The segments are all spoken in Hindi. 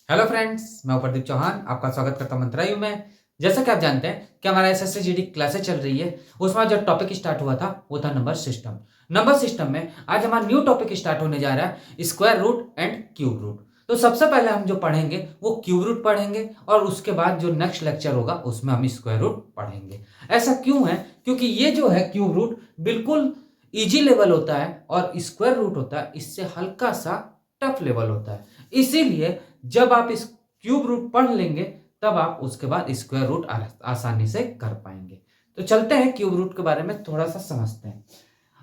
हेलो फ्रेंड्स, मैं प्रदीप चौहान आपका स्वागत करता हूं मंत्रालय में। जैसा कि आप जानते हैं कि हमारा एसएससी जीडी क्लासेस चल रही है, उसमें जो टॉपिक स्टार्ट हुआ था वो था नंबर सिस्टम। नंबर सिस्टम में आज हमारा न्यू टॉपिक स्टार्ट होने जा रहा है, square root and cube root. तो सबसे पहले हम जो पढ़ेंगे वो क्यूब रूट पढ़ेंगे और उसके बाद जो नेक्स्ट लेक्चर होगा उसमें हम स्क्वायर रूट पढ़ेंगे। ऐसा क्यों है? क्योंकि ये जो है क्यूब रूट बिल्कुल इजी लेवल होता है और स्क्वायर रूट होता है इससे हल्का सा टफ लेवल होता है। इसीलिए जब आप इस क्यूब रूट पढ़ लेंगे तब आप उसके बाद स्क्वायर रूट आसानी से कर पाएंगे। तो चलते हैं क्यूब रूट के बारे में थोड़ा सा समझते हैं।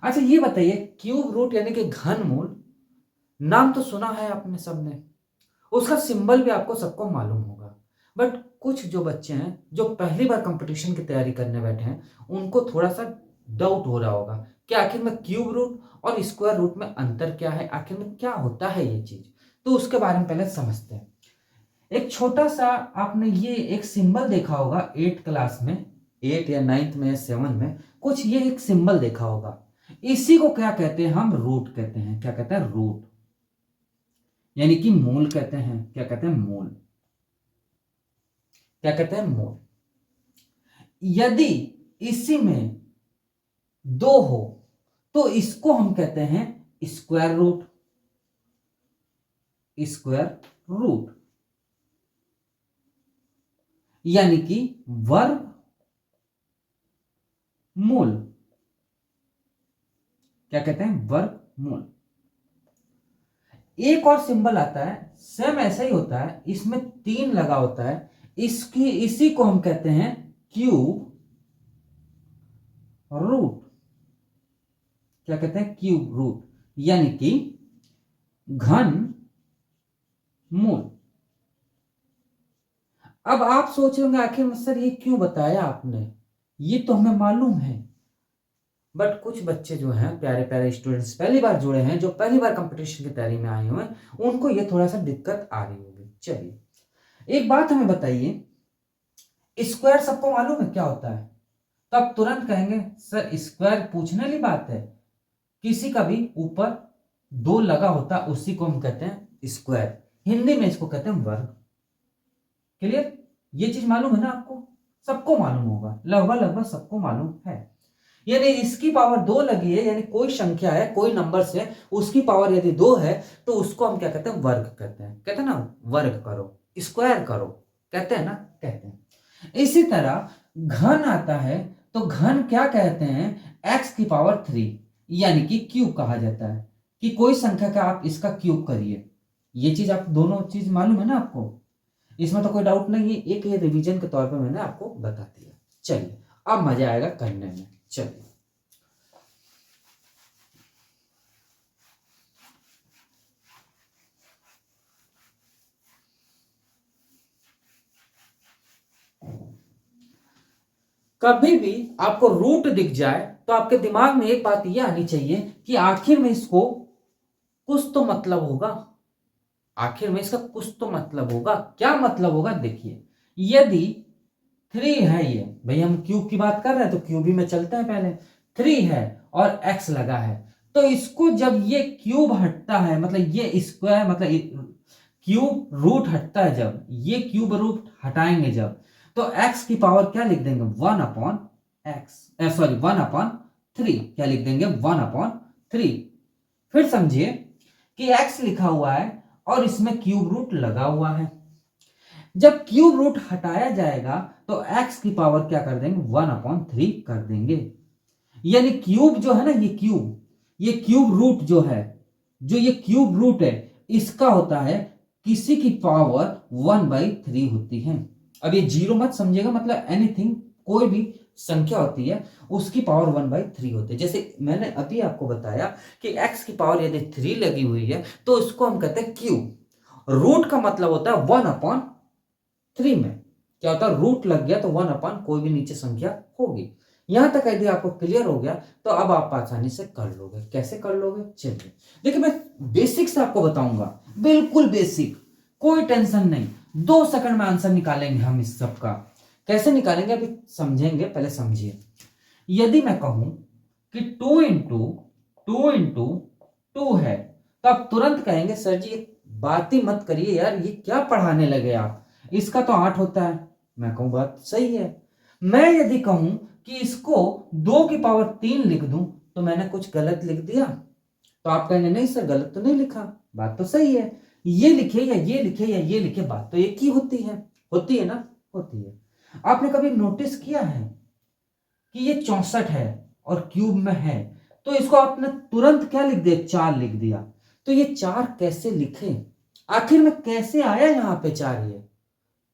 अच्छा ये बताइए, क्यूब रूट यानी कि घनमूल, नाम तो सुना है आपने सबने, उसका सिंबल भी आपको सबको मालूम होगा। बट कुछ जो बच्चे हैं जो पहली बार कंपटीशन की तैयारी करने बैठे हैं उनको थोड़ा सा डाउट हो रहा होगा कि आखिर में क्यूब रूट और स्क्वायर रूट में अंतर क्या है, आखिर में क्या होता है ये चीज। तो उसके बारे में पहले समझते हैं। एक छोटा सा आपने ये एक सिंबल देखा होगा 8 क्लास में, 8 या 9th में या 7 में कुछ ये एक सिंबल देखा होगा। इसी को क्या कहते हैं? हम रूट कहते हैं। क्या कहते हैं? रूट, यानी कि मूल कहते हैं। क्या कहते हैं? मूल। क्या कहते हैं? मूल। यदि इसी में दो हो तो इसको हम कहते हैं स्क्वायर रूट। स्क्वायर रूट यानी कि वर्ग मूल। क्या कहते हैं? वर्ग मूल। एक और सिंबल आता है, सेम ऐसा ही होता है, इसमें 3 लगा होता है। इसी को हम कहते हैं क्यूब रूट। क्या कहते हैं? क्यूब रूट यानी कि घन मूल। अब आप सोच रहे होंगे आखिर में सर ये क्यों बताया आपने, ये तो हमें मालूम है। बट कुछ बच्चे जो हैं, प्यारे प्यारे स्टूडेंट्स पहली बार जुड़े हैं, जो पहली बार कंपटीशन की तैयारी में आए हुए हैं, उनको ये थोड़ा सा दिक्कत आ रही होगी। चलिए एक बात हमें बताइए, स्क्वायर सबको मालूम है क्या होता है? तो आप तुरंत कहेंगे सर स्क्वायर पूछने वाली बात है, किसी का भी ऊपर 2 लगा होता है उसी को हम कहते हैं स्क्वायर। हिंदी में इसको कहते हैं वर्ग। क्लियर? ये चीज मालूम है ना आपको? सबको मालूम होगा, लगभग लगभग सबको मालूम है। यानी इसकी पावर 2 लगी है, यानी कोई संख्या है, कोई नंबर से उसकी पावर यदि 2 है तो उसको हम क्या कहते हैं? वर्ग कहते हैं। कहते हैं ना, वर्ग करो, स्क्वायर करो, कहते हैं ना, कहते हैं। इसी तरह घन आता है तो घन क्या कहते हैं? x की पावर 3 यानी कि क्यूब कहा जाता है, कि कोई संख्या का आप इसका क्यूब करिए। ये चीज आप दोनों चीज मालूम है ना आपको? इसमें तो कोई डाउट नहीं है, एक ये रिवीजन के तौर पर मैंने आपको बता दिया। चलिए अब मजा आएगा करने में। चलिए कभी भी आपको रूट दिख जाए तो आपके दिमाग में एक बात यह आनी चाहिए कि आखिर में इसको कुछ तो मतलब होगा। आखिर में इसका कुछ तो मतलब होगा। क्या मतलब होगा? देखिए, यदि 3 है, ये भाई हम क्यूब की बात कर रहे हैं तो क्यूब ही में चलते हैं। पहले 3 है और x लगा है, तो इसको जब ये क्यूब हटता है, मतलब ये स्क्वायर, मतलब क्यूब रूट हटता है, जब ये क्यूब रूट हटाएंगे जब, तो x की पावर क्या लिख देंगे? 1 अपॉन एक्स, सॉरी 1 अपॉन 3। क्या लिख देंगे? 1 अपॉन 3। फिर समझिए कि x लिखा हुआ है और इसमें क्यूब रूट लगा हुआ है। जब क्यूब रूट हटाया जाएगा तो x की पावर क्या कर देंगे? 1 अपॉन 3 कर देंगे। यानी क्यूब जो है ना, ये क्यूब रूट जो है, जो ये क्यूब रूट है, इसका होता है किसी की पावर 1/3 होती है। अब ये जीरो मत समझिएगा, मतलब एनीथिंग, कोई भी संख्या होती है उसकी पावर 1/3 होती है। जैसे मैंने अभी आपको बताया कि x की पावर यदि 3 लगी हुई है तो इसको हम कहते हैं क्यूब। रूट का मतलब होता है 1/3 में क्या होता है? रूट लग गया तो 1 अपॉन कोई भी नीचे संख्या होगी। यहां तक यदि आपको क्लियर हो गया तो अब आप आसानी से कर लोगे। कैसे कर लोगे? चलिए देखिए, मैं बेसिक से आपको बताऊंगा, बिल्कुल बेसिक, कोई टेंशन नहीं। 2 सेकंड में आंसर निकालेंगे हम इस सब का। कैसे निकालेंगे अभी समझेंगे, पहले समझिए। यदि मैं कहूं कि 2 इंटू 2 इंटू 2 है तो आप तुरंत कहेंगे सर जी बात ही मत करिए यार, ये क्या पढ़ाने लगे आप, इसका तो 8 होता है। मैं कहूँ बात सही है। मैं यदि कहूं कि इसको 2 की पावर 3 लिख दूं तो मैंने कुछ गलत लिख दिया, तो आप कहेंगे नहीं सर गलत तो नहीं लिखा, बात तो सही है। ये लिखे या ये लिखे या ये लिखे, बात तो एक ही होती है ना, होती है। आपने कभी नोटिस किया है कि ये 64 है और क्यूब में है, तो इसको आपने तुरंत क्या लिख दिया, 4 लिख दिया। तो ये 4 कैसे लिखे, आखिर में कैसे आया यहाँ पे 4?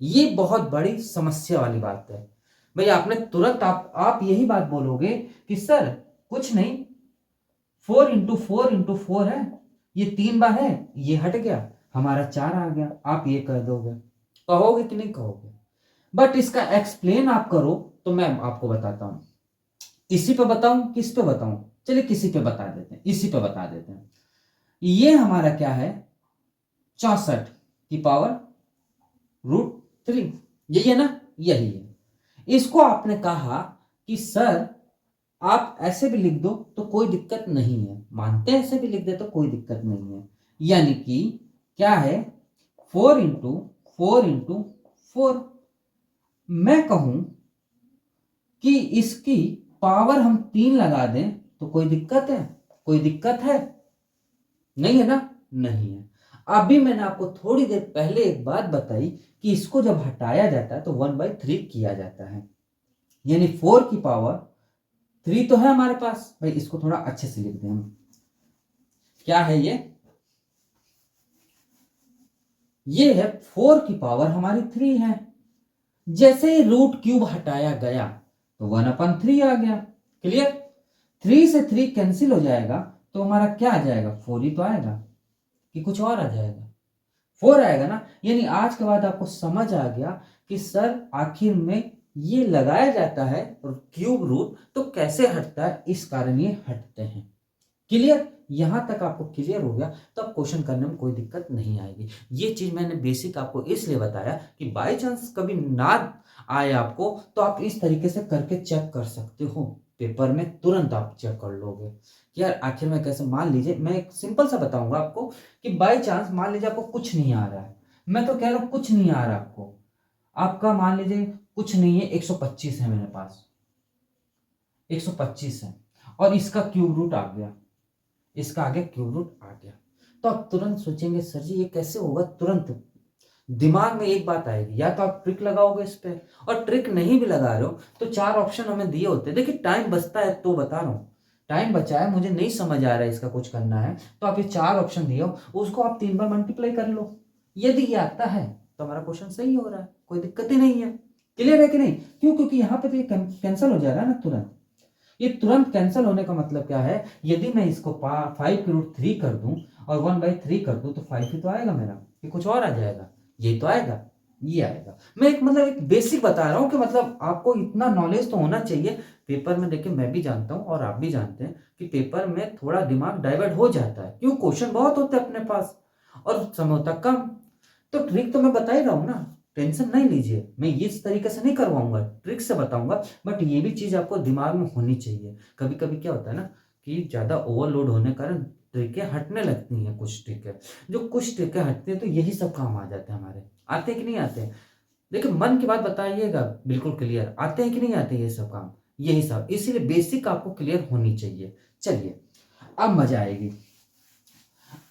ये बहुत बड़ी समस्या वाली बात है भाई। आपने तुरंत आप यही बात बोलोगे कि सर कुछ नहीं, 4 इंटू 4 इंटू 4 है, ये 3 बार है, ये हट गया, हमारा 4 आ गया। आप ये कह दोगे, कहोगे कि नहीं कहोगे? बट इसका एक्सप्लेन आप करो तो मैं आपको बताता हूं। इसी पे बताऊं, किस पे बताऊं? चलिए किसी पे बता देते हैं, इसी पे बता देते हैं। ये हमारा क्या है, 64 की पावर √3, यही है ना, यही है। इसको आपने कहा कि सर आप ऐसे भी लिख दो तो कोई दिक्कत नहीं है, मानते हैं ऐसे भी लिख दे तो कोई दिक्कत नहीं है। यानी कि क्या है, 4 इंटू 4 इंटू 4। मैं कहूं कि इसकी पावर हम 3 लगा दें तो कोई दिक्कत है? कोई दिक्कत है? नहीं है ना, नहीं है। अभी मैंने आपको थोड़ी देर पहले एक बात बताई कि इसको जब हटाया जाता है तो 1/3 किया जाता है, यानी 4 की पावर 3 तो है हमारे पास भाई। इसको थोड़ा अच्छे से लिख दें हम, क्या है ये है 4 की पावर हमारी 3 है। जैसे ही रूट क्यूब हटाया गया तो 1/3 आ गया। क्लियर? 3 से 3 कैंसिल हो जाएगा तो हमारा क्या आ जाएगा, 4 ही तो आएगा कि कुछ और आ जाएगा? 4 आएगा ना। यानी आज के बाद आपको समझ आ गया कि सर आखिर में ये लगाया जाता है क्यूब रूट तो कैसे हटता है, इस कारण ये हटते हैं। क्लियर? यहां तक आपको क्लियर हो गया तो अब क्वेश्चन करने में कोई दिक्कत नहीं आएगी। ये चीज मैंने बेसिक आपको इसलिए बताया कि बाय चांस कभी ना आए आपको तो आप इस तरीके से करके चेक कर सकते हो, पेपर में तुरंत आप चेक कर लोगे कि यार आखिर में कैसे। मान लीजिए मैं एक सिंपल सा बताऊंगा आपको कि बाय चांस मान लीजिए आपको कुछ नहीं आ रहा है, मैं तो कह रहा हूं कुछ नहीं आ रहा आपको, आपका मान लीजिए कुछ नहीं है, 125 है मेरे पास, 125 है और इसका क्यूब रूट आ गया, इसका आगे क्यूब रूट आ गया, तो आप तुरंत सोचेंगे सर जी ये कैसे होगा। तुरंत दिमाग में एक बात आएगी, या तो आप ट्रिक लगाओगे इस पे, और ट्रिक नहीं भी लगा रहे हो तो 4 ऑप्शन हमें दिए होते हैं। देखिए टाइम बचता है तो बता रहा हूँ, टाइम बचा है, मुझे नहीं समझ आ रहा है इसका कुछ करना है, तो आप ये 4 ऑप्शन दिए हो उसको आप 3 बार मल्टीप्लाई कर लो। यदि ये आता है तो हमारा क्वेश्चन सही हो रहा है, कोई दिक्कत ही नहीं है। क्लियर है कि नहीं? क्यों? क्योंकि यहाँ पे तो ये कैंसिल हो जा रहा है ना तुरंत। ये तुरंत कैंसिल होने का मतलब क्या है, यदि मैं इसको 5 की √3 कर दूं और 1/3 कर दूं तो 5 ही तो आएगा मेरा, कि कुछ और आ जाएगा? ये तो आएगा, ये आएगा। मैं एक मतलब एक बेसिक बता रहा हूं कि मतलब आपको इतना नॉलेज तो होना चाहिए। पेपर में देखिए मैं भी जानता हूं और आप भी जानते हैं कि पेपर में थोड़ा दिमाग डाइवर्ट हो जाता है, क्यों? क्वेश्चन बहुत होते हैं अपने पास और समय होता कम। तो ट्रिक तो मैं बता ही रहा हूं ना, टेंशन नहीं लीजिए, मैं इस तरीके से नहीं करवाऊंगा, ट्रिक से बताऊंगा। बट ये भी चीज आपको दिमाग में होनी चाहिए। कभी कभी क्या होता है ना कि ज्यादा ओवरलोड होने कारण ट्रिकें हटने लगती हैं, कुछ ट्रिकें, जो कुछ ट्रिकें हटती हैं तो यही सब काम आ जाते हैं हमारे। आते हैं कि नहीं आते हैं? देखिए मन की बात बताइएगा बिल्कुल क्लियर, आते हैं कि नहीं आते ये सब काम? यही सब, इसीलिए बेसिक आपको क्लियर होनी चाहिए। चलिए अब मजा आएगी।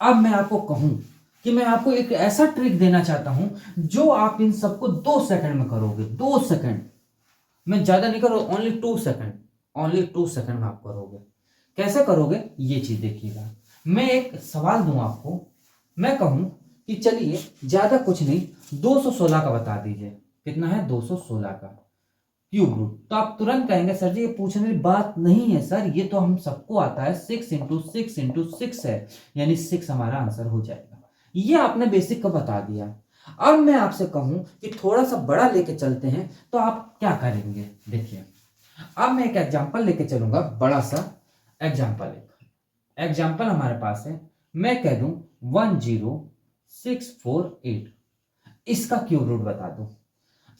अब मैं आपको कहूं कि मैं आपको एक ऐसा ट्रिक देना चाहता हूं जो आप इन सबको 2 सेकंड में करोगे। 2 सेकंड, मैं ज्यादा नहीं करो, ओनली 2 सेकंड, ओनली 2 सेकंड में आप करोगे। कैसे करोगे ये चीज देखिएगा। मैं एक सवाल दूं आपको, मैं कहूं कि चलिए ज्यादा कुछ नहीं, 216 का बता दीजिए, कितना है 216 का क्यूब रूट। तो आप तुरंत कहेंगे सर जी ये पूछने वाली बात नहीं है सर, ये तो हम सबको आता है, 6 इंटू 6 इंटू 6 है, यानी 6 हमारा आंसर हो जाएगा। ये आपने बेसिक का बता दिया। अब मैं आपसे कहूं कि थोड़ा सा बड़ा लेके चलते हैं तो आप क्या करेंगे, देखिए। अब मैं एक एग्जांपल लेके चलूंगा, बड़ा सा एग्जांपल। एग्जांपल हमारे पास है, मैं कह दूं 10648, इसका क्यूब रूट बता दो,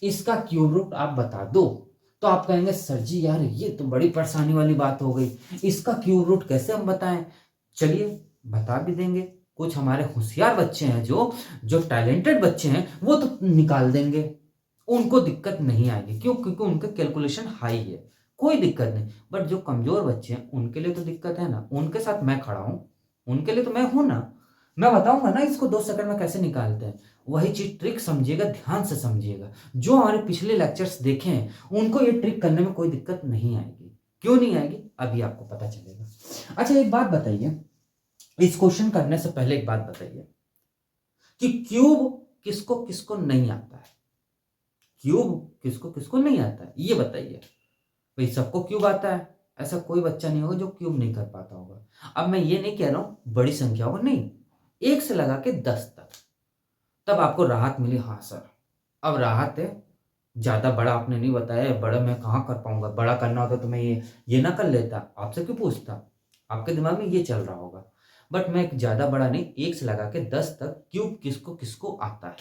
इसका क्यूब रूट आप बता दो। तो आप कहेंगे सर जी यार ये तो बड़ी परेशानी वाली बात हो गई, इसका क्यूब रूट कैसे हम बताएं? चलिए बता भी देंगे, कुछ हमारे होशियार बच्चे हैं, जो जो टैलेंटेड बच्चे हैं, वो तो निकाल देंगे, उनको दिक्कत नहीं आएगी। क्यों? क्योंकि उनका कैलकुलेशन हाई है, कोई दिक्कत नहीं। बट जो कमजोर बच्चे हैं उनके लिए तो दिक्कत है ना, उनके साथ मैं खड़ा हूं, उनके लिए तो मैं हूं ना, मैं बताऊंगा ना इसको 2 सेकंड में कैसे निकालते हैं। वही चीज ट्रिक समझिएगा, ध्यान से समझिएगा। जो हमारे पिछले लेक्चर्स देखे हैं उनको ये ट्रिक करने में कोई दिक्कत नहीं आएगी। क्यों नहीं आएगी, अभी आपको पता चलेगा। अच्छा, एक बात बताइए, इस क्वेश्चन करने से पहले एक बात बताइए कि क्यूब किसको किसको नहीं आता है? क्यूब किसको किसको नहीं आता है, ये बताइए। भाई सबको क्यूब आता है, ऐसा कोई बच्चा नहीं होगा जो क्यूब नहीं कर पाता होगा। अब मैं ये नहीं कह रहा हूं बड़ी संख्या होगा, नहीं, 1 से लगा के 10 तक, तब आपको राहत मिली। हाँ सर, अब राहत है। ज्यादा बड़ा आपने नहीं बताया, बड़ा मैं कहाँ कर पाऊंगा, बड़ा करना होता तो मैं ये ना कर लेता, आपसे क्यों पूछता, आपके दिमाग में ये चल रहा होगा। बट मैं ज्यादा बड़ा नहीं, 1 से लगा के 10 तक क्यूब किसको किसको आता है,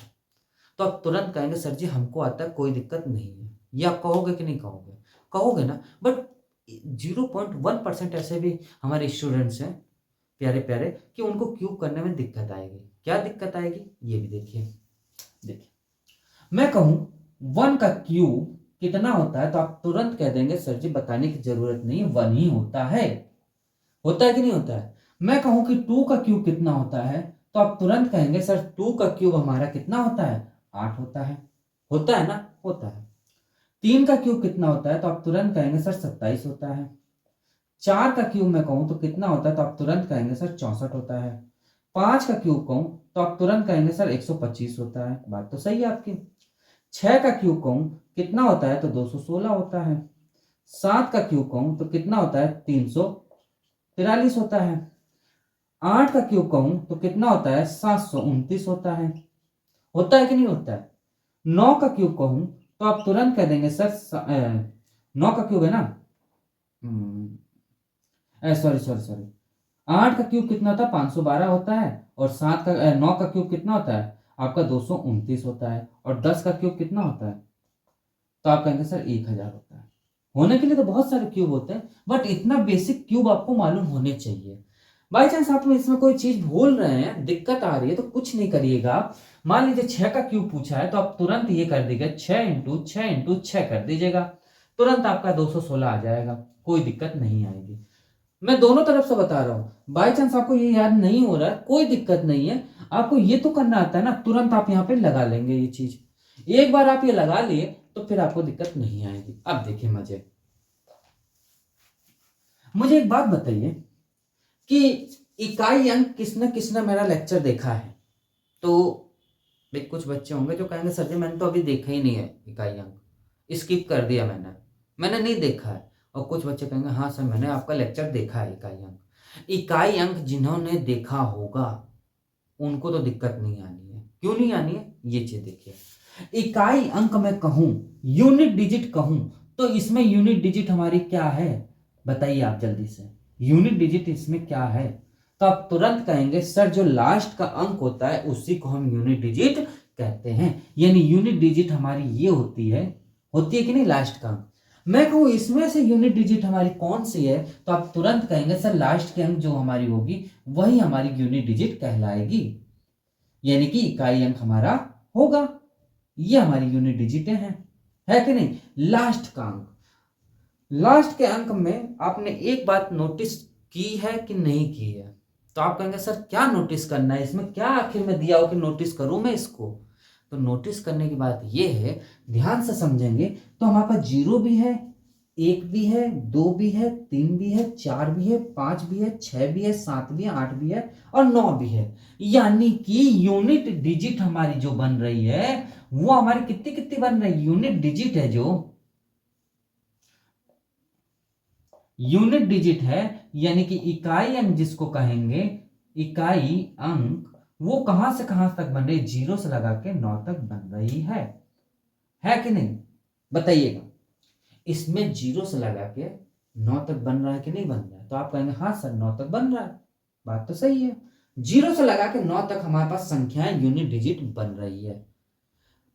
तो आप तुरंत कहेंगे सर जी हमको आता है, कोई दिक्कत नहीं है। ये आप कहोगे कि नहीं कहोगे? कहोगे ना। बट 0.1% ऐसे भी हमारे स्टूडेंट्स हैं प्यारे प्यारे कि उनको क्यूब करने में दिक्कत आएगी। क्या दिक्कत आएगी, ये भी देखिए। देखिए, मैं कहूं 1 का क्यूब कितना होता है, तो आप तुरंत कह देंगे सर जी बताने की जरूरत नहीं, 1 ही होता है। होता है कि नहीं होता है? मैं कहूं कि 2 का क्यूब कितना होता है, तो आप तुरंत कहेंगे सर 2 का क्यूब हमारा कितना होता है, 8 होता है। होता है ना? होता है। 3 का क्यूब कितना होता है, तो आप तुरंत कहेंगे सर 27 होता है। 4 का क्यूब मैं कहूं तो कितना होता है, तो आप तुरंत कहेंगे सर 64 होता है। 5 का क्यूब कहूं तो आप तुरंत कहेंगे सर 125 होता है। बात तो सही है आपकी। 6 का क्यूब कहूं कितना होता है, तो 216 होता है। 7 का क्यूब कहूं तो कितना होता है, 343 होता है। 8 का क्यूब कहूं तो कितना होता है, 729 होता है। होता है कि नहीं होता है? 9 का क्यूब कहूं तो आप तुरंत कह देंगे सर 9 का क्यूब है ना, सॉरी सॉरी सॉरी, 8 का क्यूब कितना होता है, 512 होता है। और 9 का क्यूब कितना होता है आपका, 229 होता है। और 10 का क्यूब कितना होता है, तो आप कहेंगे सर 1000 होता है। होने के लिए तो बहुत सारे क्यूब होते हैं, बट इतना बेसिक क्यूब आपको मालूम होने चाहिए। बाई चांस आप इसमें कोई चीज भूल रहे हैं, दिक्कत आ रही है, तो कुछ नहीं करिएगा। मान लीजिए 6 का क्यूब पूछा है, तो आप तुरंत ये कर दीजिएगा, 6 कर दीजिएगा, तुरंत आपका 216 आ जाएगा, कोई दिक्कत नहीं आएगी। मैं दोनों तरफ से बता रहा हूं। बाई चांस आपको ये याद नहीं हो रहा है, कोई दिक्कत नहीं है, आपको ये तो करना आता है ना, तुरंत आप यहाँ पे लगा लेंगे ये चीज। एक बार आप ये लगा लिए तो फिर आपको दिक्कत नहीं आएगी। अब देखिए मजे, मुझे एक बात बताइए कि इकाई अंक किसने किसने मेरा लेक्चर देखा है? तो भाई कुछ बच्चे होंगे जो कहेंगे सर जी मैंने तो अभी देखा ही नहीं है इकाई अंक, स्किप कर दिया मैंने, मैंने नहीं देखा है। और कुछ बच्चे कहेंगे हाँ सर मैंने आपका लेक्चर देखा है इकाई अंक। इकाई अंक जिन्होंने देखा होगा उनको तो दिक्कत नहीं आनी है। क्यों नहीं आनी है, ये चीज देखिए। इकाई अंक में कहूं, यूनिट डिजिट कहूं, तो इसमें यूनिट डिजिट हमारी क्या है, बताइए आप जल्दी से। यूनिट डिजिट इसमें क्या है, तो आप तुरंत कहेंगे सर जो लास्ट का अंक होता है उसी को हम यूनिट डिजिट कहते हैं। यानी यूनिट डिजिट हमारी ये होती है कि नहीं, लास्ट का अंक। मैं कहूं इसमें से यूनिट डिजिट हमारी कौन सी है, तो आप तुरंत कहेंगे सर लास्ट के अंक जो हमारी होगी वही हमारी यूनिट डिजिट कहलाएगी, यानी कि इकाई अंक हमारा होगा। ये हमारी यूनिट डिजिट है कि नहीं? लास्ट का अंक, लास्ट के अंक में आपने एक बात नोटिस की है कि नहीं की है, तो आप कहेंगे सर क्या नोटिस करना है, इसमें क्या आखिर में दिया हो कि नोटिस करूं मैं इसको? तो नोटिस करने की बात यह है, ध्यान से समझेंगे तो हमारे पास 0 भी है, 1 भी है, 2 भी है, 3 भी है, 4 भी है, 5 भी है, 6 भी है, 7 भी है, 8 भी है और 9 भी है। यानी कि यूनिट डिजिट हमारी जो बन रही है वो हमारी कितनी कितनी बन रही है, यूनिट डिजिट है जो यूनिट डिजिट है, यानी कि इकाई अंक जिसको कहेंगे, इकाई अंक वो कहां से कहां तक बन रही है, 0 से लगा के 9 तक बन रही है कि नहीं? बताइएगा, इसमें 0 से लगा के 9 तक बन रहा है कि नहीं बन रहा है? तो आप कहेंगे हाँ सर 9 तक बन रहा है, बात तो सही है। 0 से लगा के 9 तक हमारे पास संख्याएं यूनिट डिजिट बन रही है।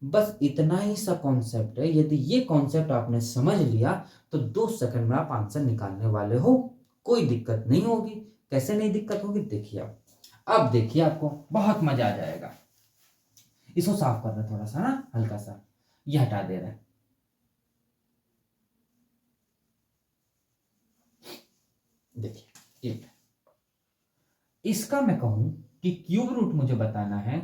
बस इतना ही सा कॉन्सेप्ट है। यदि ये कॉन्सेप्ट आपने समझ लिया तो 2 सेकंड में आप आंसर निकालने वाले हो, कोई दिक्कत नहीं होगी। कैसे नहीं दिक्कत होगी, देखिए आप। अब देखिए आपको बहुत मजा आ जाएगा। इसको साफ कर रहे थोड़ा सा ना, हल्का सा ये हटा दे रहे हैं। देखिए एक इसका मैं कहूं कि क्यूब रूट मुझे बताना है,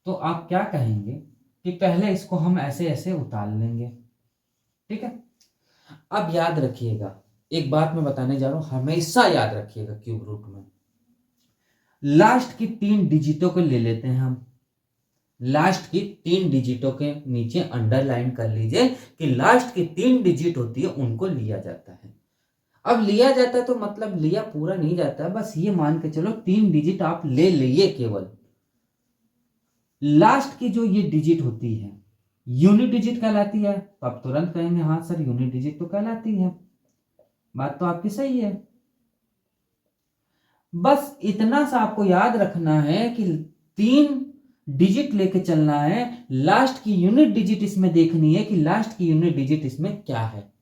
तो आप क्या कहेंगे कि पहले इसको हम ऐसे ऐसे उतार लेंगे, ठीक है। अब याद रखिएगा, एक बात मैं बताने जा रहा हूं, हमेशा याद रखिएगा, क्यूब रूट में लास्ट की 3 डिजिटों को ले लेते हैं हम। लास्ट की 3 डिजिटों के नीचे अंडरलाइन कर लीजिए कि लास्ट की 3 डिजिट होती है उनको लिया जाता है। अब लिया जाता है तो मतलब लिया पूरा नहीं जाता, बस ये मान के चलो 3 डिजिट आप ले लिए केवल। लास्ट की जो ये डिजिट होती है यूनिट डिजिट कहलाती है, तो आप तुरंत कहेंगे हाँ सर यूनिट डिजिट तो कहलाती है। बात तो आपकी सही है। बस इतना सा आपको याद रखना है कि 3 डिजिट लेके चलना है, लास्ट की यूनिट डिजिट इसमें देखनी है कि लास्ट की यूनिट डिजिट इसमें क्या है।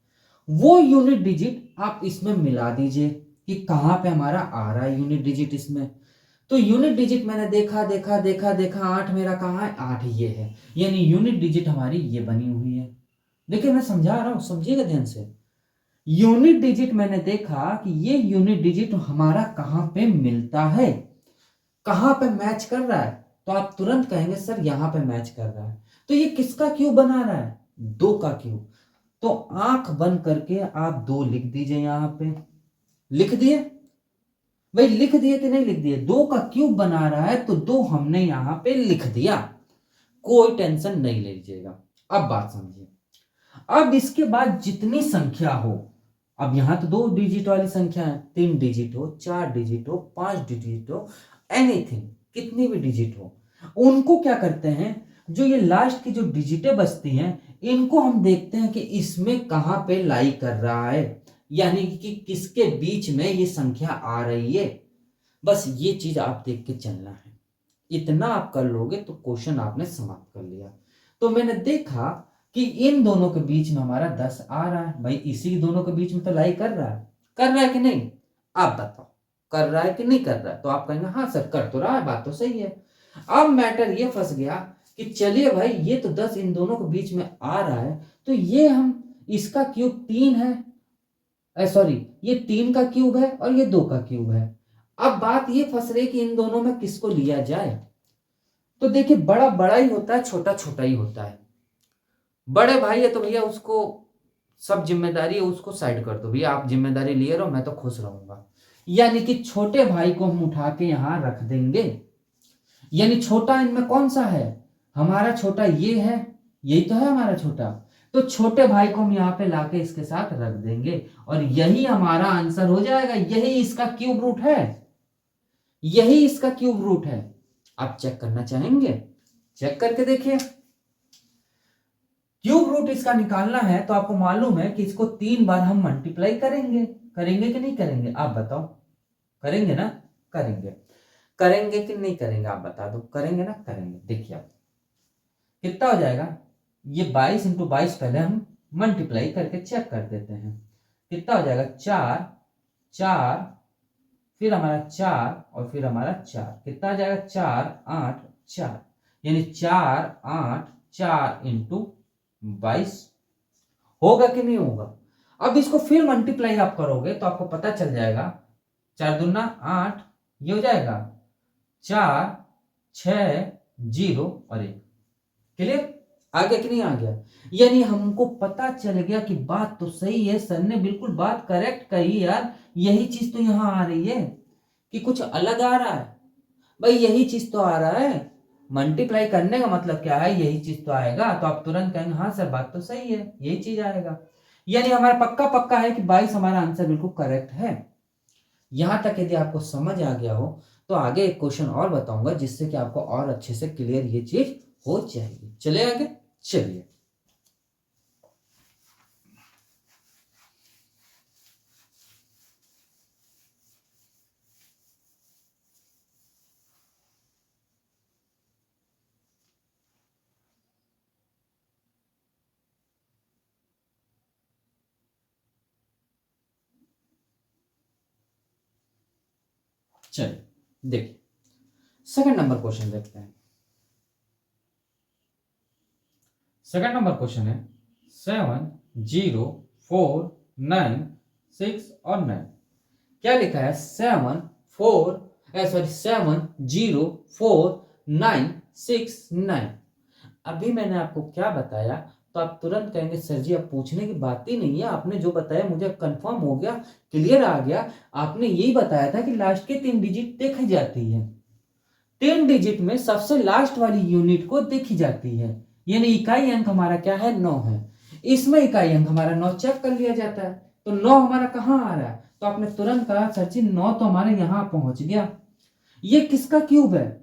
वो यूनिट डिजिट आप इसमें मिला दीजिए कि कहां पे हमारा आ रहा है यूनिट डिजिट इसमें। तो यूनिट डिजिट मैंने देखा देखा देखा देखा 8 मेरा कहां है, 8 ये है, यानी यूनिट डिजिट हमारी ये बनी हुई है। देखिए मैं समझा रहा हूं, समझिएगा ध्यान से। यूनिट डिजिट मैंने देखा कि ये यूनिट डिजिट हमारा कहां पे मिलता है, कहां पे मैच कर रहा है, तो आप तुरंत कहेंगे सर यहां पे मैच कर रहा है। तो ये किसका क्यूब बना रहा है, 2 का क्यूब। तो आंख बंद करके आप 2 लिख दीजिए यहां पे। लिख दिए भाई, लिख दिए कि नहीं लिख दिए, 2 का क्यूब बना रहा है तो 2 हमने यहां पे लिख दिया, कोई टेंशन नहीं लीजिएगा। अब बात समझिए, अब इसके बाद जितनी संख्या हो, अब यहां तो 2 डिजिट वाली संख्या है, 3 डिजिट हो, 4 डिजिट हो, 5 डिजिट हो, एनीथिंग कितनी भी डिजिट हो, उनको क्या करते हैं, जो ये लास्ट की जो डिजिटें बचती हैं इनको हम देखते हैं कि इसमें कहां पे लाई कर रहा है, यानी कि किसके बीच में ये संख्या आ रही है। बस ये चीज आप देख के चलना है। इतना आप कर लोगे तो क्वेश्चन आपने समाप्त कर लिया। तो मैंने देखा कि इन दोनों के बीच में हमारा 10 आ रहा है, भाई इसी दोनों के बीच में तो लाई कर रहा है कि नहीं, आप बताओ कर रहा है कि नहीं कर रहा है। तो आप कहेंगे हाँ सर कर तो रहा है, बात तो सही है। अब मैटर ये फंस गया कि चलिए भाई ये तो 10 इन दोनों के बीच में आ रहा है, तो ये हम इसका क्यूब 3 है, सॉरी ये 3 का क्यूब है और ये 2 का क्यूब है। अब बात ये फंस रही कि इन दोनों में किसको लिया जाए। तो देखिए बड़ा बड़ा ही होता है, छोटा छोटा ही होता है। बड़े भाई है तो भैया उसको सब जिम्मेदारी है उसको साइड कर दो, भैया आप जिम्मेदारी लिए रहो मैं तो खुश रहूंगा। यानी कि छोटे भाई को हम उठा के यहां रख देंगे, यानी छोटा इनमें कौन सा है, हमारा छोटा ये है, यही तो है हमारा छोटा। तो छोटे भाई को हम यहाँ पे लाके इसके साथ रख देंगे और यही हमारा आंसर हो जाएगा, यही इसका क्यूब रूट है, यही इसका क्यूब रूट है। आप चेक करना चाहेंगे, चेक करके देखिए। क्यूब रूट इसका निकालना है तो आपको मालूम है कि इसको 3 बार हम मल्टीप्लाई करेंगे, करेंगे कि नहीं करेंगे आप बताओ, करेंगे ना, करेंगे, करेंगे कि नहीं करेंगे आप बता दो, करेंगे ना, करेंगे। देखिए आप कितना हो जाएगा, ये 22 इंटू 22 पहले हम मल्टीप्लाई करके चेक कर देते हैं, कितना हो जाएगा 4 4 फिर हमारा 4 और फिर हमारा 4, कितना आ जाएगा 4 8 4, यानी 4 8 4 इंटू 22 होगा कि नहीं होगा। अब इसको फिर मल्टीप्लाई आप करोगे तो आपको पता चल जाएगा, 4 दूना 8, ये हो जाएगा 4 6 0 और 1। क्लियर, आ गया कि नहीं आ गया। यानी हमको पता चल गया कि बात तो सही है, सर ने बिल्कुल बात करेक्ट कही यार, यही चीज तो यहां आ रही है कि कुछ अलग आ रहा है। भाई यही चीज तो आ रहा है, मल्टीप्लाई करने का मतलब क्या है, यही चीज तो आएगा। तो आप तुरंत कहेंगे हाँ सर बात तो सही है, यही चीज आएगा। यानी हमारा पक्का पक्का है कि 22 हमारा आंसर बिल्कुल करेक्ट है। यहां तक यदि आपको समझ आ गया हो तो आगे एक क्वेश्चन और बताऊंगा जिससे कि आपको और अच्छे से क्लियर ये चीज हो जाएगी। चले आगे, चलिए। चलिए देखिए सेकंड नंबर क्वेश्चन देखते हैं। सेकंड नंबर क्वेश्चन है 7 0 4 9 6 और 9। क्या लिखा है 7 0 4 9 6 9। अभी मैंने आपको क्या बताया, तो आप तुरंत कहेंगे सर जी अब पूछने की बात ही नहीं है, आपने जो बताया मुझे कंफर्म हो गया, क्लियर आ गया। आपने यही बताया था कि लास्ट के 3 डिजिट देखी जाती है, 3 डिजिट में सबसे लास्ट वाली यूनिट को देखी जाती है, यानी इकाई अंक हमारा क्या है 9 है। इसमें इकाई अंक हमारा 9 चेक कर लिया जाता है, तो 9 हमारा कहाँ आ रहा है, तो आपने तुरंत कहा सर जी 9 तो हमारे यहां पहुंच गया। ये किसका क्यूब है,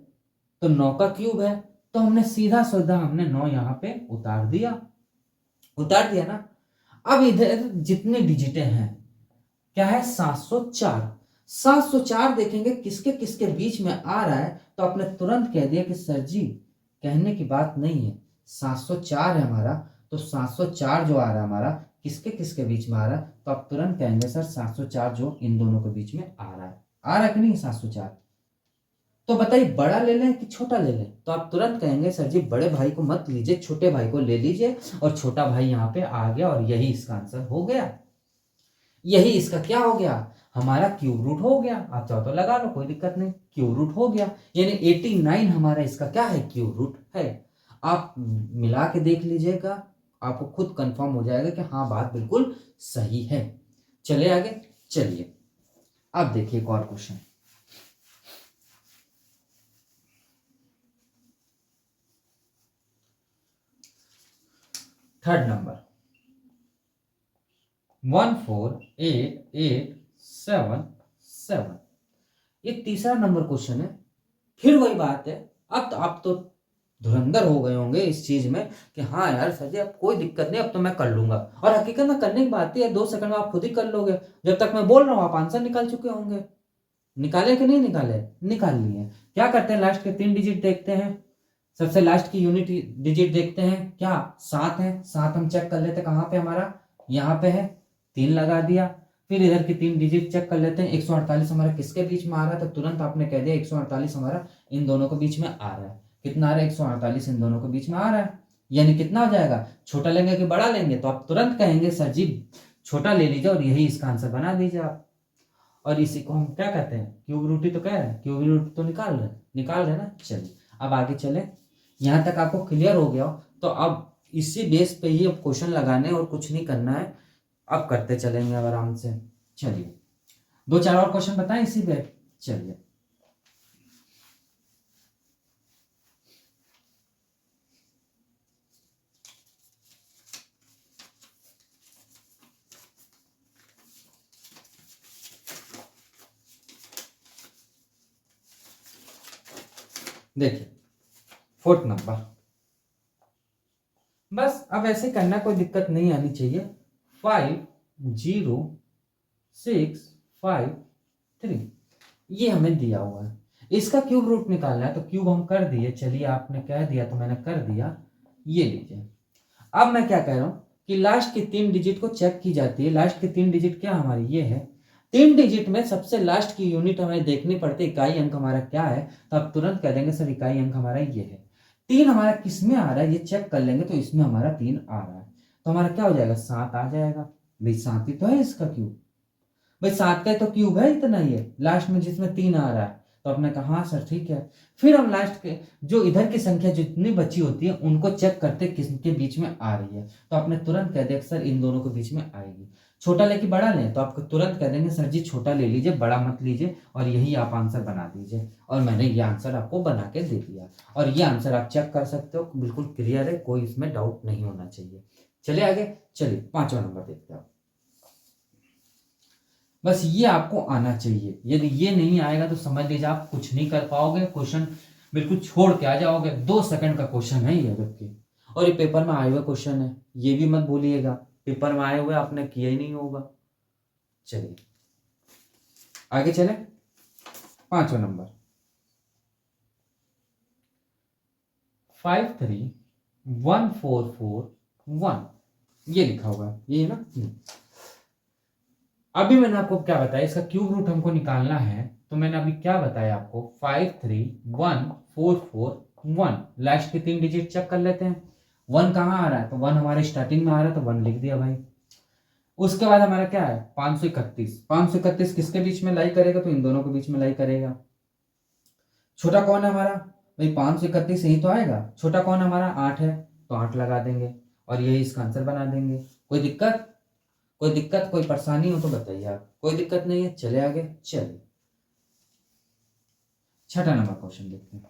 तो 9 का क्यूब है, तो हमने सीधा सीधा हमने 9 यहां पे उतार दिया, उतार दिया ना। अब इधर जितने डिजिटें हैं क्या है 704। 704 देखेंगे किसके किसके बीच में आ रहा है, तो आपने तुरंत कह दिया कि सर जी कहने की बात नहीं है, 704 है हमारा, तो 704 जो आ रहा है हमारा किसके किसके बीच में आ रहा है, तो आप तुरंत कहेंगे सर 704 जो इन दोनों के बीच में आ रहा है, आ रहा है कि नहीं 704। तो बताइए बड़ा ले लें कि छोटा ले लें, तो आप तुरंत कहेंगे सर जी बड़े भाई को मत लीजिए, छोटे भाई को ले लीजिए, और छोटा भाई यहाँ पे आ गया, और यही इसका आंसर हो गया। यही इसका क्या हो गया, हमारा क्यूब रूट हो गया। आप चाहो तो लगा लो, कोई दिक्कत नहीं, क्यूब रूट हो गया, यानी 89 हमारा इसका क्या है, क्यूब रूट है। आप मिला के देख लीजिएगा, आपको खुद कंफर्म हो जाएगा कि हाँ बात बिल्कुल सही है। चले आगे, चलिए अब देखिए एक और क्वेश्चन। Third number 14887। ये तीसरा नंबर क्वेश्चन है। फिर वही बात है, अब तो आप तो धुरंधर हो गए होंगे इस चीज में कि हाँ यार सर जी अब कोई दिक्कत नहीं, अब तो मैं कर लूंगा, और हकीकत में करने की बात ही है, 2 सेकंड में आप खुद ही कर लोगे। जब तक मैं बोल रहा हूँ आप आंसर निकाल चुके होंगे। निकाले कि नहीं निकाले, निकाल लिए। क्या करते हैं, लास्ट के 3 डिजिट देखते हैं, सबसे लास्ट की यूनिट डिजिट देखते हैं, क्या 7 है, 7 हम चेक कर लेते कहाँ पे हमारा, यहाँ पे है, 3 लगा दिया। फिर इधर की 3 डिजिट चेक कर लेते हैं, 148 हमारा किसके बीच में आ रहा है, तो तुरंत आपने कह दिया 148 हमारा इन दोनों के बीच में आ रहा है। कितना आ रहा है, 148 इन दोनों के बीच में आ रहा है, यानी कितना हो जाएगा, छोटा लेंगे कि बड़ा लेंगे, तो आप तुरंत कहेंगे सर जी छोटा ले लीजिए, और यही इसका आंसर बना दीजिए आप। और इसी को हम क्या कहते हैं, क्यूब रूट ही तो कह रहे हैं, क्यूब रूट तो निकाल रहे ना। चलिए अब आगे चले, यहां तक आपको क्लियर हो गया हो, तो अब इसी बेस पे ही अब क्वेश्चन लगाने और कुछ नहीं करना है, अब करते चलेंगे आराम से। चलिए 2-4 और क्वेश्चन बताएं इसी पे, चलिए देखिए फोर्थ नंबर, बस अब ऐसे करना, कोई दिक्कत नहीं आनी चाहिए। 50653 ये हमें दिया हुआ है, इसका क्यूब रूट निकालना है, तो क्यूब हम कर दिए, चलिए आपने कह दिया तो मैंने कर दिया। ये लीजिए, अब मैं क्या कह रहा हूं कि लास्ट की 3 डिजिट को चेक की जाती है। लास्ट की 3 डिजिट क्या हमारी ये है, 3 डिजिट में सबसे लास्ट की यूनिट हमें देखनी पड़ती है, इकाई अंक हमारा क्या है, तो आप तुरंत कह देंगे सर इकाई अंक हमारा ये है। 3 हमारा किस में आ रहा है ये चेक कर लेंगे, तो इसमें हमारा 3 आ रहा है, तो हमारा क्या हो जाएगा 7 आ जाएगा। भाई 7 ही तो है इसका क्यूब, भाई 7 का तो क्यूब है, इतना ही है लास्ट में जिसमें 3 आ रहा है, तो आपने कहा हाँ सर ठीक है। फिर हम लास्ट के जो इधर की संख्या जितनी बची होती है उनको चेक करते किसके बीच में आ रही है, तो आपने तुरंत कह दिया सर इन दोनों के बीच में आएगी। छोटा लेके बड़ा लें, तो आपको तुरंत कह देंगे सर जी छोटा ले लीजिए, बड़ा मत लीजिए, और यही आप आंसर बना दीजिए। और मैंने ये आंसर आपको बना के दे दिया, और ये आंसर आप चेक कर सकते हो, बिल्कुल क्लियर है, कोई इसमें डाउट नहीं होना चाहिए। चलिए आगे, चलिए 5वां नंबर देखते हैं। बस ये आपको आना चाहिए, यदि ये नहीं आएगा तो समझ लीजिए आप कुछ नहीं कर पाओगे, क्वेश्चन बिल्कुल छोड़ के आ जाओगे। 2 सेकंड का क्वेश्चन है ये जबकि, और ये पेपर में आए हुए क्वेश्चन है, ये भी मत भूलिएगा, पेपर में आए हुए आपने किया ही नहीं होगा। चलिए आगे चले, 5वां नंबर 5314441 ये लिखा हुआ है, ये ना। अभी मैंने आपको क्या बताया, इसका क्यूब रूट हमको निकालना है, तो मैंने अभी क्या बताया आपको, 531441, लास्ट के 3 डिजिट चेक कर लेते हैं। 1 कहाँ आ रहा है, तो 1 हमारे स्टार्टिंग में आ रहा है, तो 1 लिख दिया भाई। उसके बाद हमारा क्या है, 531 किसके बीच में लाई करेगा, तो इन दोनों के बीच में लाई करेगा। छोटा कौन है हमारा भाई, 531 यही तो आएगा। छोटा कौन हमारा 8 है, तो 8 लगा देंगे और यही इसका आंसर बना देंगे। कोई दिक्कत, कोई परेशानी हो तो बताइए आप। कोई दिक्कत नहीं है, चले आगे। चलिए छठा नंबर क्वेश्चन देखते हैं।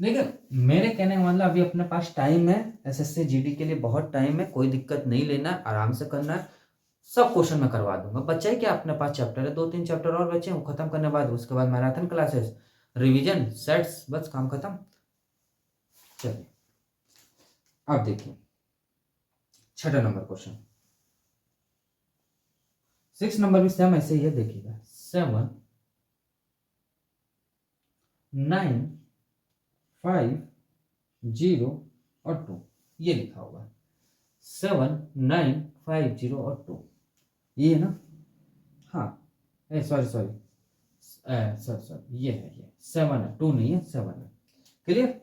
देखिए मेरे कहने का मतलब अभी अपने पास टाइम है, एसएससी जीडी के लिए बहुत टाइम है, कोई दिक्कत नहीं लेना, आराम से करना है। सब क्वेश्चन मैं करवा दूंगा। बच्चा है क्या, अपने पास चैप्टर है, 2-3 चैप्टर और बच्चे हैं, वो खत्म करने के बाद उसके बाद मैराथन क्लासेस, रिवीजन सेट्स, बस काम खत्म। चलिए अब देखिए छठा नंबर क्वेश्चन। 6 नंबर भी सेम ऐसे ही है, देखिएगा 7 9 5 0 और 2, ये लिखा हुआ है 7 9 5 0 और 2, ये है ना। हाँ सॉरी ये है, ये 7 है, 2 नहीं है, 7 है। क्लियर।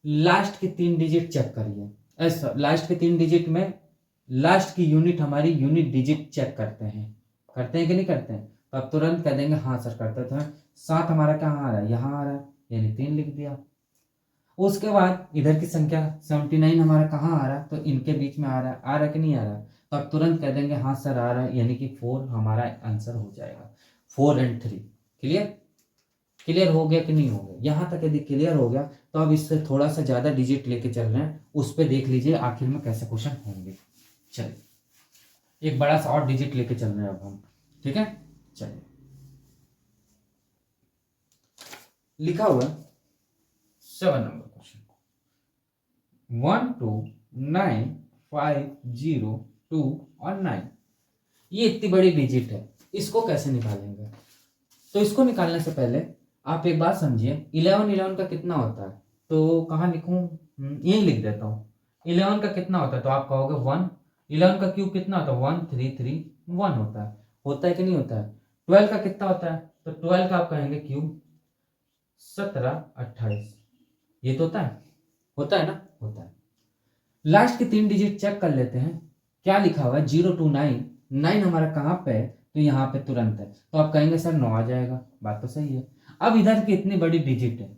लास्ट के 3 डिजिट चेक करिए, ऐसा लास्ट के 3 डिजिट में लास्ट की यूनिट हमारी यूनिट डिजिट चेक करते हैं कि नहीं करते हैं, तो आप तुरंत कह देंगे हाँ सर करते थे। 7 हमारा कहाँ आ रहा है, यहाँ आ रहा है, यानी 3 लिख दिया। उसके बाद इधर की संख्या 79 हमारा कहाँ आ रहा है, तो इनके बीच में आ रहा है कि नहीं आ रहा है, तो आप तुरंत कह देंगे हाँ सर आ रहा है, यानी कि 4 हमारा आंसर हो जाएगा। 4 और 3। क्लियर हो गया कि नहीं हो गया। यहां तक यदि क्लियर हो गया तो अब इससे थोड़ा सा ज्यादा डिजिट लेके चल रहे हैं, उस पर देख लीजिए आखिर में कैसे क्वेश्चन होंगे। चलिए एक बड़ा सा और डिजिट लेके चल रहे हैं अब हम, ठीक है। चलिए लिखा हुआ 7 नंबर क्वेश्चन, 1 2 9 5 0 2 और 9, ये इतनी बड़ी डिजिट है, इसको कैसे निकालेंगे। तो इसको निकालने से पहले आप एक बात समझिए, 11 का कितना होता है, तो कहाँ लिखूं, यही लिख देता हूँ। 11 का कितना होता है, तो आप कहोगे 1। 11 का क्यूब कितना होता है, 1331 होता है कि नहीं होता है। 12 का कितना होता है, तो 12 का आप कहेंगे क्यूब 1728, ये तो होता है ना, होता है। लास्ट के 3 डिजिट चेक कर लेते हैं, क्या लिखा हुआ है 029, 9 हमारा कहाँ पे है, तो यहाँ पे तुरंत है, तो आप कहेंगे सर 9 आ जाएगा, बात तो सही है। अब इधर की इतनी बड़ी डिजिट है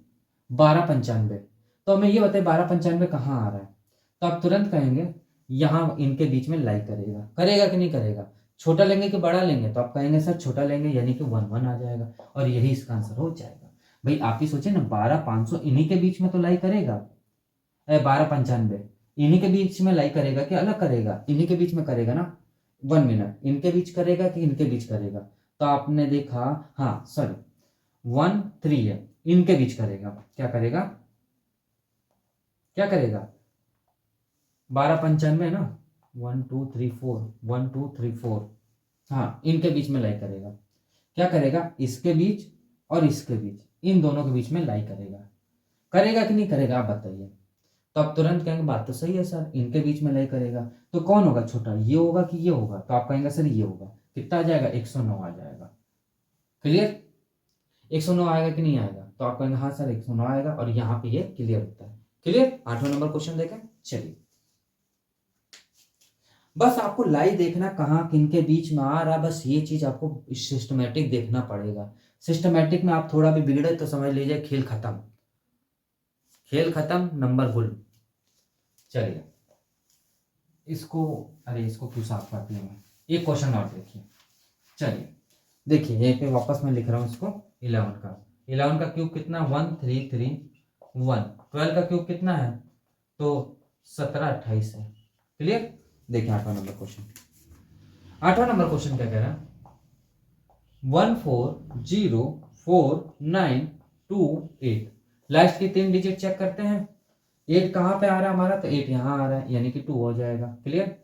1295, तो हमें ये बताइए 1295 कहाँ आ रहा है, तो आप तुरंत कहेंगे यहाँ इनके बीच में लाई करेगा कि नहीं करेगा। छोटा लेंगे कि बड़ा लेंगे, तो आप कहेंगे सर छोटा लेंगे, यानी कि 1 आ जाएगा और यही इसका आंसर हो जाएगा। भाई आप ही सोचे ना, 12500 इन्हीं के बीच में तो लाई करेगा, 1295 इन्हीं के बीच में लाई करेगा कि अलग करेगा, इन्हीं के बीच में करेगा ना। 1 मिनट, इनके बीच करेगा कि इनके बीच करेगा, तो आपने देखा, हाँ सॉरी 1 3 है, इनके बीच करेगा, क्या करेगा 1295 ना, 1 2 3 4 1 2 3 4, हाँ इनके बीच में लाई करेगा। क्या करेगा, इसके बीच और इसके बीच, इन दोनों के बीच में लाई करेगा कि नहीं करेगा, आप बताइए। तो आप तुरंत कहेंगे बात तो सही है सर, इनके बीच में लाई करेगा, तो कौन होगा छोटा, ये होगा कि ये होगा, तो आप कहेंगे सर ये होगा। कितना आ जाएगा, 109 आ जाएगा। क्लियर, 109 आएगा कि नहीं आएगा, तो आप कहेंगे हाँ सर 109 आएगा, और यहाँ पे ये क्लियर होता है। क्लियर। 8वां नंबर क्वेश्चन देखें। चलिए बस आपको लाई देखना कहाँ किनके बीच में आ रहा, बस ये चीज आपको सिस्टमेटिक देखना पड़ेगा। सिस्टमेटिक में आप थोड़ा भी बिगड़े तो समझ लीजिए खेल खत्म, नंबर गुल। चलिए इसको, अरे इसको क्यों साफ कर दिया मैं, एक क्वेश्चन और देखिए। चलिए देखिए यहीं पे वापस मैं लिख रहा हूँ इसको। 11 का क्यूब कितना, 1331। 12 का क्यूब कितना है, तो 1728 है। क्लियर। देखिए 8वां नंबर क्वेश्चन। 8वां नंबर क्वेश्चन क्या कह रहा है, 140492 लास्ट की 3 डिजिट चेक करते हैं। 8 कहाँ पे आ रहा है हमारा, तो 8 यहाँ आ रहा है, यानी कि 2 हो जाएगा। क्लियर।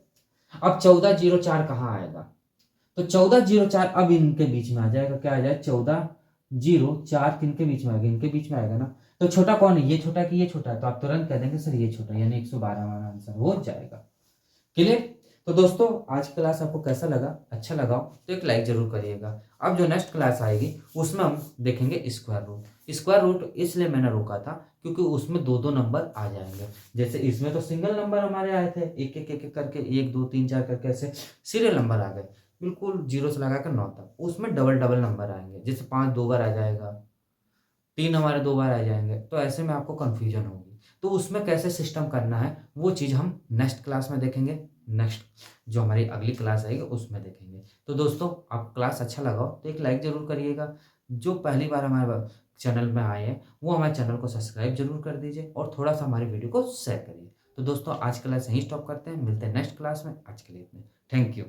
अब 1404 कहाँ आएगा, तो 1404 अब इनके बीच में आ जाएगा, क्या आ जाएगा 1404 किनके बीच में आएगा, इनके बीच में आएगा ना। तो छोटा कौन है, ये छोटा कि ये छोटा है, तो आप तुरंत कह देंगे सर ये छोटा, यानी 112 हमारा आंसर हो जाएगा। क्लियर। तो दोस्तों आज की क्लास आपको कैसा लगा, अच्छा लगा हो तो एक लाइक जरूर करिएगा। अब जो नेक्स्ट क्लास आएगी उसमें हम देखेंगे स्क्वायर रूट। स्क्वायर रूट इसलिए मैंने रोका था क्योंकि उसमें दो दो नंबर आ जाएंगे। जैसे इसमें तो सिंगल नंबर हमारे आए थे, एक एक एक एक करके 1 2 3 4 करके ऐसे सीरियल नंबर आ गए, बिल्कुल 0 से लगाकर 9 तक। उसमें डबल डबल नंबर आएंगे, जैसे 5 2 बार आ जाएगा, 3 हमारे 2 बार आ जाएंगे, तो ऐसे में आपको कंफ्यूजन होगी। तो उसमें कैसे सिस्टम करना है वो चीज़ हम नेक्स्ट क्लास में देखेंगे। नेक्स्ट जो हमारी अगली क्लास आएगी उसमें देखेंगे। तो दोस्तों आप क्लास अच्छा लगा हो तो एक लाइक ज़रूर करिएगा। जो पहली बार हमारे चैनल में आए हैं वो हमारे चैनल को सब्सक्राइब जरूर कर दीजिए और थोड़ा सा हमारी वीडियो को शेयर करिए। तो दोस्तों आज क्लास यहीं स्टॉप करते हैं, मिलते हैं नेक्स्ट क्लास में। आज के लिए इतने, थैंक यू।